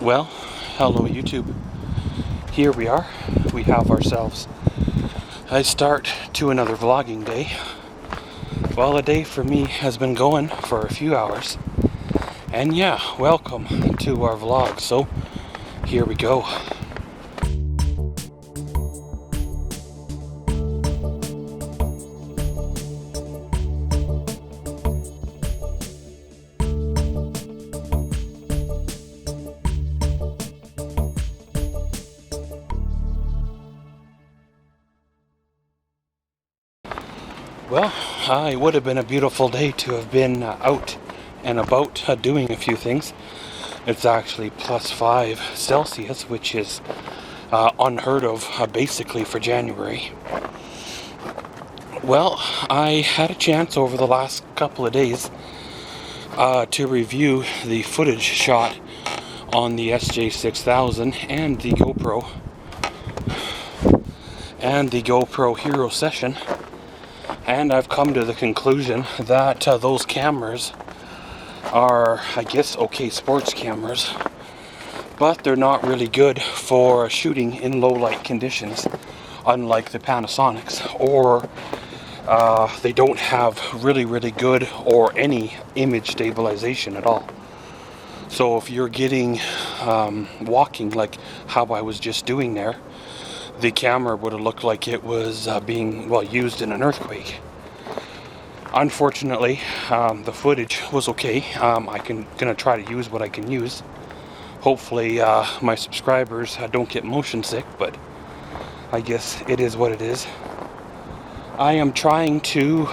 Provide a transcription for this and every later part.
Well, hello YouTube. Here we are. We have ourselves a start to another vlogging day. Well, a day for me has been going for a few hours. And yeah, welcome to our vlog. So, here we go. Well, it would have been a beautiful day to have been out and about doing a few things. It's actually +5 Celsius, which is unheard of basically for January. Well, I had a chance over the last couple of days to review the footage shot on the SJ6000 and the GoPro Hero Session. And I've come to the conclusion that those cameras are, I guess, okay sports cameras, but they're not really good for shooting in low light conditions, unlike the Panasonics, or they don't have really good or any image stabilization at all. So if you're getting walking like how I was just doing there, the camera would have looked like it was being used in an earthquake. Unfortunately, the footage was okay. Gonna try to use what I can use. Hopefully my subscribers don't get motion sick, but I guess it is what it is. I am trying to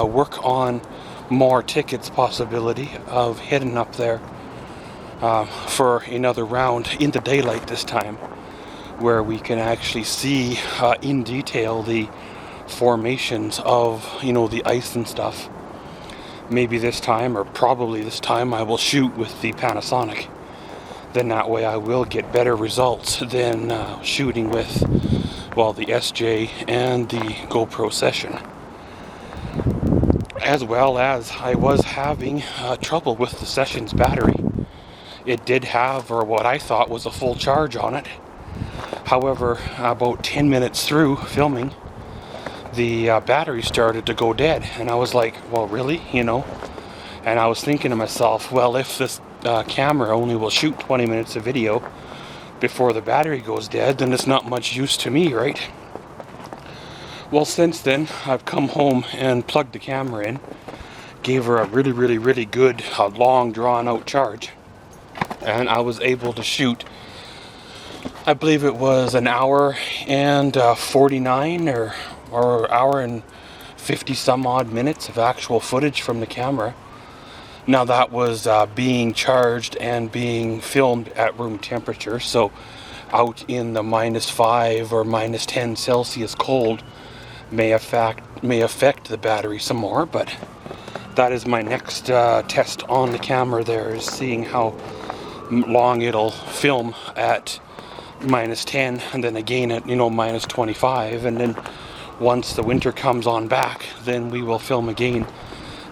work on more tickets possibility of heading up there for another round in the daylight this time, where we can actually see in detail the formations of, the ice and stuff. Maybe this time, or probably this time, I will shoot with the Panasonic. Then that way I will get better results than shooting with, the SJ and the GoPro Session. As well as I was having trouble with the Session's battery. It did have, or what I thought was, a full charge on it. However, about 10 minutes through filming, the battery started to go dead, and I was like, well, really, And I was thinking to myself, well, if this camera only will shoot 20 minutes of video before the battery goes dead, then it's not much use to me, right? Well, since then, I've come home and plugged the camera in, gave her a really good, long, drawn-out charge, and I was able to shoot, I believe it was an hour and 49 or hour and 50 some odd minutes of actual footage from the camera. Now that was being charged and being filmed at room temperature, so out in the -5 or -10 Celsius cold may affect the battery some more, but that is my next test on the camera there, is seeing how long it'll film at -10 and then again at -25, and then once the winter comes on back, then we will film again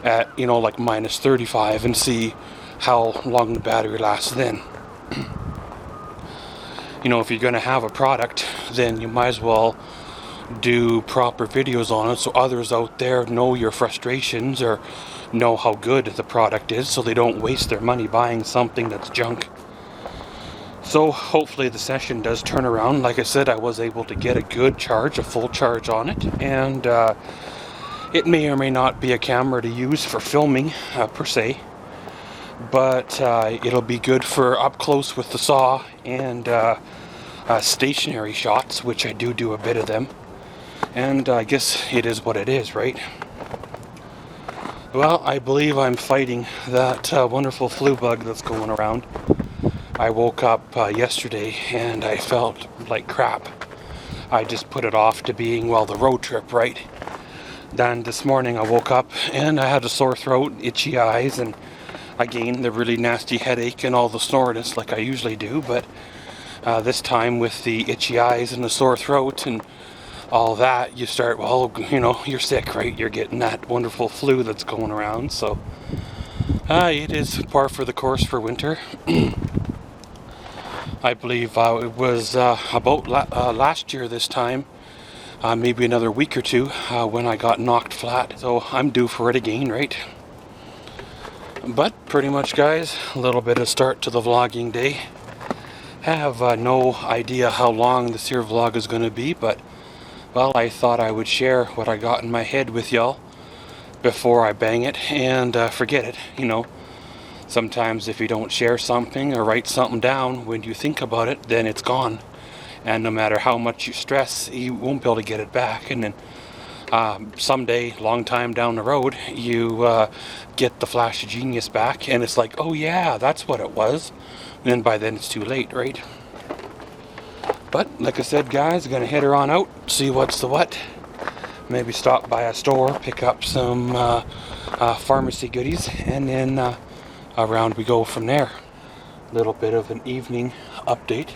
at like -35 and see how long the battery lasts then. If you're going to have a product, then you might as well do proper videos on it so others out there know your frustrations or know how good the product is, so they don't waste their money buying something that's junk. So hopefully the Session does turn around. Like I said, I was able to get a good charge, a full charge on it, and it may or may not be a camera to use for filming per se, but it'll be good for up close with the saw and stationary shots, which I do a bit of them, and I guess it is what it is, right? Well, I believe I'm fighting that wonderful flu bug that's going around. I woke up yesterday and I felt like crap. I just put it off to being, the road trip, right? Then this morning I woke up and I had a sore throat, itchy eyes, and again the really nasty headache and all the soreness like I usually do, but this time with the itchy eyes and the sore throat and all that, you start, you're sick, right? You're getting that wonderful flu that's going around, so it is par for the course for winter. I believe it was about last year this time, maybe another week or two, when I got knocked flat. So I'm due for it again, right? But pretty much, guys, a little bit of start to the vlogging day. Have no idea how long this here vlog is going to be, but well, I thought I would share what I got in my head with y'all before I bang it and forget it. You know, sometimes if you don't share something or write something down, when you think about it, then it's gone. And no matter how much you stress, you won't be able to get it back. And then someday, long time down the road, you get the flash of genius back, and it's like, oh yeah, that's what it was. And then by then it's too late, right? But like I said, guys, gonna head her on out, see what's the what. Maybe stop by a store, pick up some pharmacy goodies, and then around we go from there. Little bit of an evening update.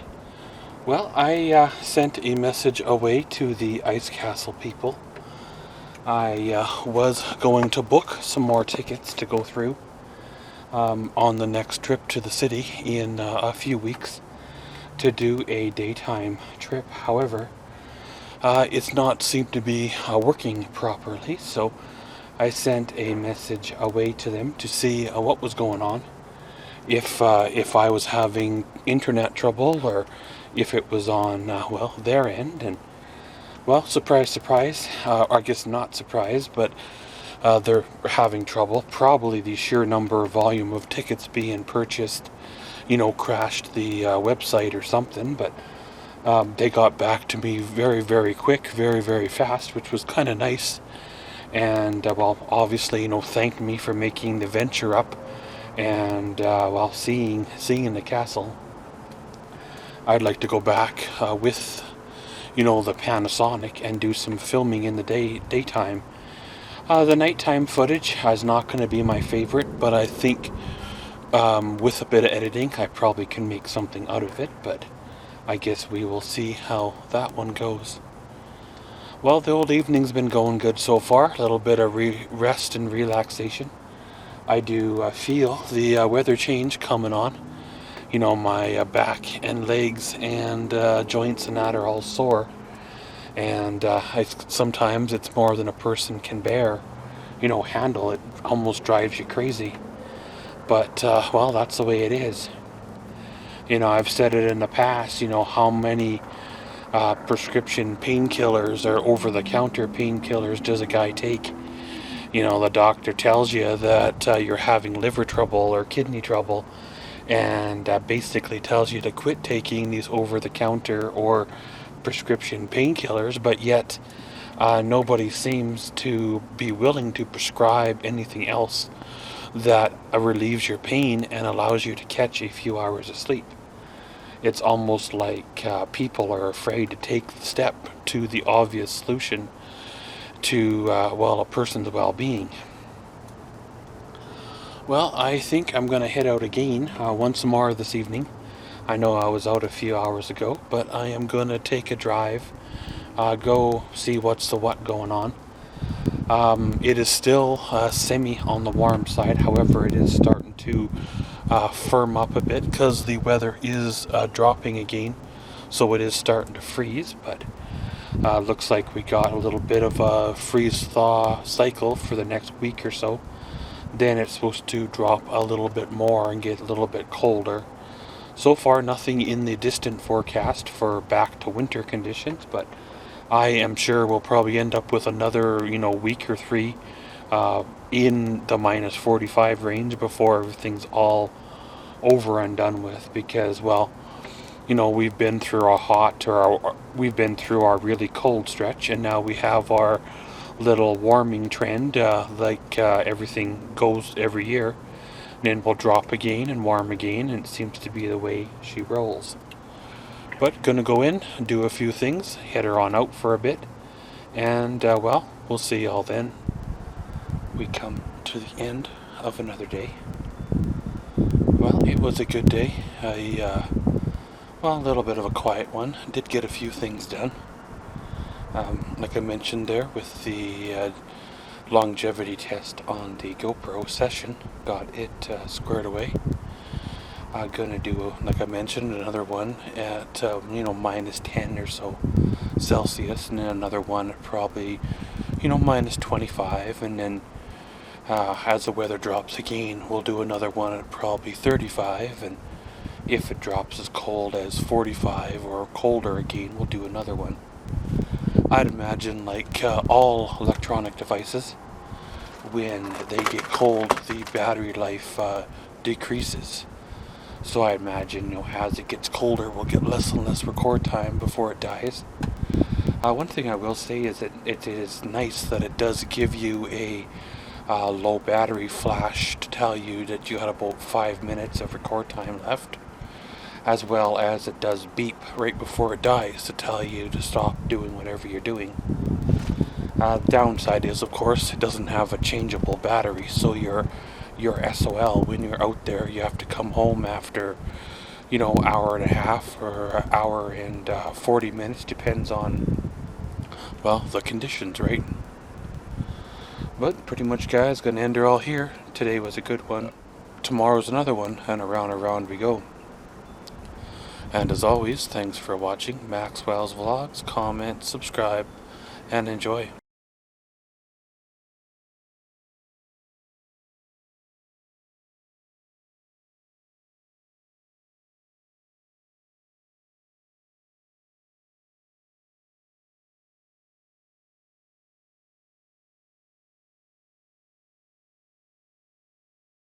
Well, I sent a message away to the Ice Castle people. I was going to book some more tickets to go through on the next trip to the city in a few weeks to do a daytime trip. However, it's not seemed to be working properly, so I sent a message away to them to see what was going on. If I was having internet trouble, or if it was on, well, their end. And, well, surprise, surprise, I guess not surprise, but they're having trouble. Probably the sheer volume of tickets being purchased, you know, crashed the website or something. But they got back to me very, very quick, very, very fast, which was kind of nice. And, well, obviously, you know, thanked me for making the venture up. And while seeing the castle, I'd like to go back with, you know, the Panasonic and do some filming in the daytime. The nighttime footage is not going to be my favorite, but I think with a bit of editing, I probably can make something out of it. But I guess we will see how that one goes. Well, the old evening's been going good so far. A little bit of rest and relaxation. I do feel the weather change coming on. You know, my back and legs and joints and that are all sore. And sometimes it's more than a person can bear, you know, handle. It almost drives you crazy. But, well, that's the way it is. You know, I've said it in the past, you know, how many prescription painkillers or over-the-counter painkillers does a guy take? You know, the doctor tells you that you're having liver trouble or kidney trouble, and basically tells you to quit taking these over-the-counter or prescription painkillers, but yet nobody seems to be willing to prescribe anything else that relieves your pain and allows you to catch a few hours of sleep. It's almost like people are afraid to take the step to the obvious solution to, well, a person's well-being. Well, I think I'm going to head out again once more this evening. I know I was out a few hours ago, but I am going to take a drive, go see what's the what going on. It is still semi on the warm side. However, it is starting to firm up a bit because the weather is dropping again, so it is starting to freeze. But looks like we got a little bit of a freeze-thaw cycle for the next week or so. Then it's supposed to drop a little bit more and get a little bit colder. So far, nothing in the distant forecast for back to winter conditions, but I am sure we'll probably end up with another, you know, week or three in the minus 45 range before everything's all over and done with. Because, well, you know, we've been through we've been through our really cold stretch, and now we have our little warming trend, like everything goes every year. And then we'll drop again and warm again, and it seems to be the way she rolls. But gonna go in, do a few things, head her on out for a bit, and well, we'll see y'all then. We come to the end of another day. Well, it was a good day. Well, a little bit of a quiet one. Did get a few things done. Like I mentioned there with the longevity test on the GoPro session, got it squared away. I'm gonna do, like I mentioned, another one at minus 10 or so Celsius, and then another one at probably minus 25, and then as the weather drops again, we'll do another one at probably 35, and if it drops as cold as 45 or colder again, we'll do another one. I'd imagine, like all electronic devices, when they get cold, the battery life decreases. So I imagine, as it gets colder, we'll get less and less record time before it dies. One thing I will say is that it is nice that it does give you a low battery flash to tell you that you had about 5 minutes of record time left, as well as it does beep right before it dies to tell you to stop doing whatever you're doing. The downside is, of course, it doesn't have a changeable battery, so your SOL, when you're out there, you have to come home after hour and a half or hour and 40 minutes, depends on, well, the conditions, right? But pretty much, guys, gonna end her all here. Today was a good one. Tomorrow's another one, and around we go. And as always, thanks for watching Maxwell's Vlogs. Comment, subscribe, and enjoy.